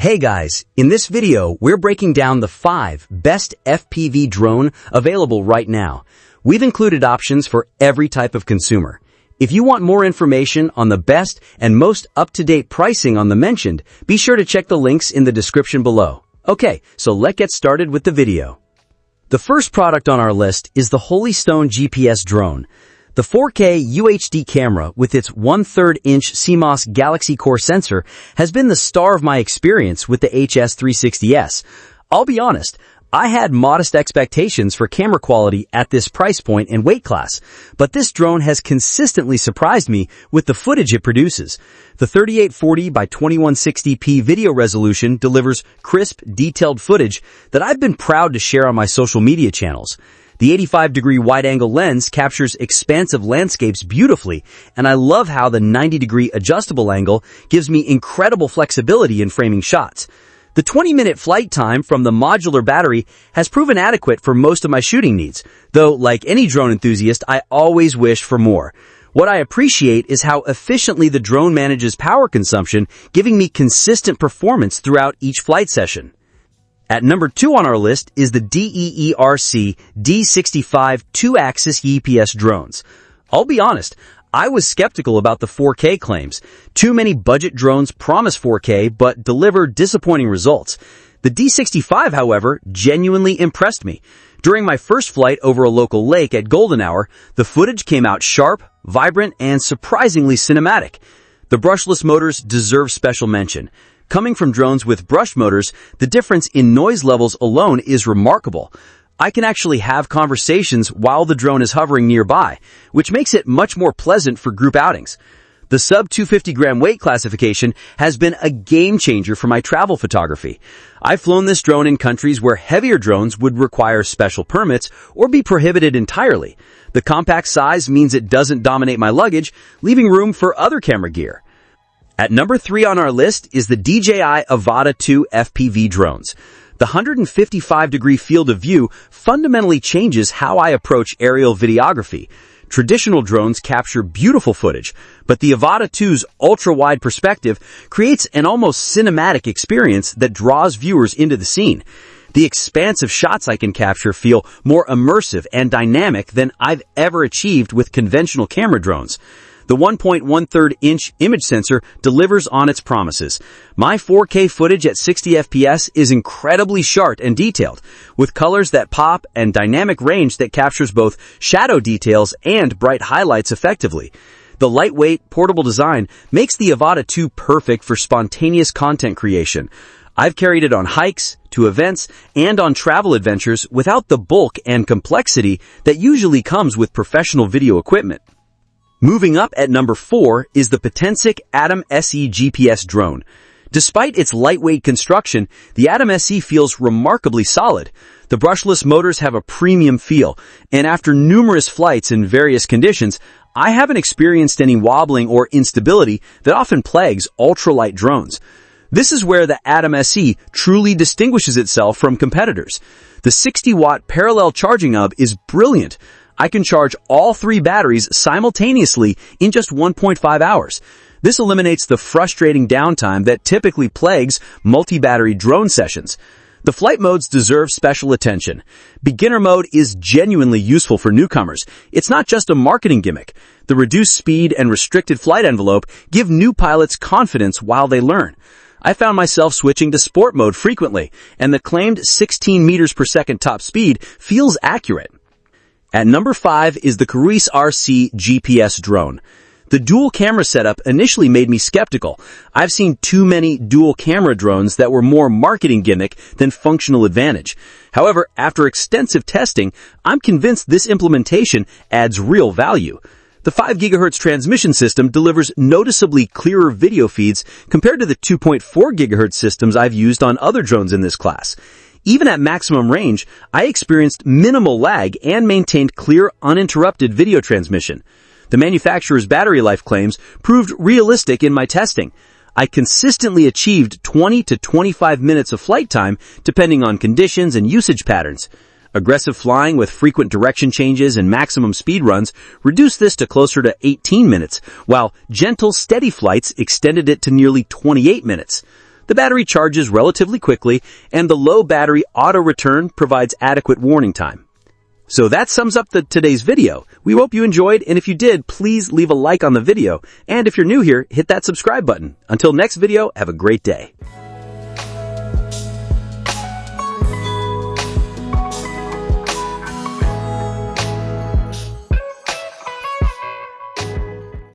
Hey guys, in this video, we're breaking down the 5 best FPV drone available right now. We've included options for every type of consumer. If you want more information on the best and most up-to-date pricing on the mentioned, be sure to check the links in the description below. Okay, so let's get started with the video. The first product on our list is the Holystone GPS drone. The 4K UHD camera with its 1/3 inch CMOS Galaxy Core sensor has been the star of my experience with the HS360S. I'll be honest, I had modest expectations for camera quality at this price point and weight class, but this drone has consistently surprised me with the footage it produces. The 3840 by 2160p video resolution delivers crisp, detailed footage that I've been proud to share on my social media channels. The 85-degree wide-angle lens captures expansive landscapes beautifully, and I love how the 90-degree adjustable angle gives me incredible flexibility in framing shots. The 20-minute flight time from the modular battery has proven adequate for most of my shooting needs, though like any drone enthusiast, I always wish for more. What I appreciate is how efficiently the drone manages power consumption, giving me consistent performance throughout each flight session. At number 2 on our list is the DEERC D65 2-axis EPS drones. I'll be honest, I was skeptical about the 4K claims. Too many budget drones promise 4K but deliver disappointing results. The D65, however, genuinely impressed me. During my first flight over a local lake at golden hour, the footage came out sharp, vibrant, and surprisingly cinematic. The brushless motors deserve special mention. Coming from drones with brush motors, the difference in noise levels alone is remarkable. I can actually have conversations while the drone is hovering nearby, which makes it much more pleasant for group outings. The sub-250-gram weight classification has been a game-changer for my travel photography. I've flown this drone in countries where heavier drones would require special permits or be prohibited entirely. The compact size means it doesn't dominate my luggage, leaving room for other camera gear. At number 3 on our list is the DJI Avata 2 FPV drones. The 155-degree field of view fundamentally changes how I approach aerial videography. Traditional drones capture beautiful footage, but the Avata 2's ultra-wide perspective creates an almost cinematic experience that draws viewers into the scene. The expansive shots I can capture feel more immersive and dynamic than I've ever achieved with conventional camera drones. The 1.13 inch image sensor delivers on its promises. My 4K footage at 60 FPS is incredibly sharp and detailed, with colors that pop and dynamic range that captures both shadow details and bright highlights effectively. The lightweight, portable design makes the Avata 2 perfect for spontaneous content creation. I've carried it on hikes, to events, and on travel adventures without the bulk and complexity that usually comes with professional video equipment. Moving up at number 4 is the Potensic Atom SE GPS drone. Despite its lightweight construction, the Atom SE feels remarkably solid. The brushless motors have a premium feel, and after numerous flights in various conditions, I haven't experienced any wobbling or instability that often plagues ultralight drones. This is where the Atom SE truly distinguishes itself from competitors. The 60-watt parallel charging hub is brilliant. I can charge all 3 batteries simultaneously in just 1.5 hours. This eliminates the frustrating downtime that typically plagues multi-battery drone sessions. The flight modes deserve special attention. Beginner mode is genuinely useful for newcomers. It's not just a marketing gimmick. The reduced speed and restricted flight envelope give new pilots confidence while they learn. I found myself switching to sport mode frequently, and the claimed 16 meters per second top speed feels accurate. At number 5 is the karuisrc GPS drone. The dual camera setup initially made me skeptical. I've seen too many dual camera drones that were more marketing gimmick than functional advantage. However, after extensive testing, I'm convinced this implementation adds real value. The 5 GHz transmission system delivers noticeably clearer video feeds compared to the 2.4 GHz systems I've used on other drones in this class. Even at maximum range, I experienced minimal lag and maintained clear, uninterrupted video transmission. The manufacturer's battery life claims proved realistic in my testing. I consistently achieved 20 to 25 minutes of flight time depending on conditions and usage patterns. Aggressive flying with frequent direction changes and maximum speed runs reduced this to closer to 18 minutes, while gentle, steady flights extended it to nearly 28 minutes. The battery charges relatively quickly, and the low battery auto-return provides adequate warning time. So that sums up today's video. We hope you enjoyed, and if you did, please leave a like on the video. And if you're new here, hit that subscribe button. Until next video, have a great day.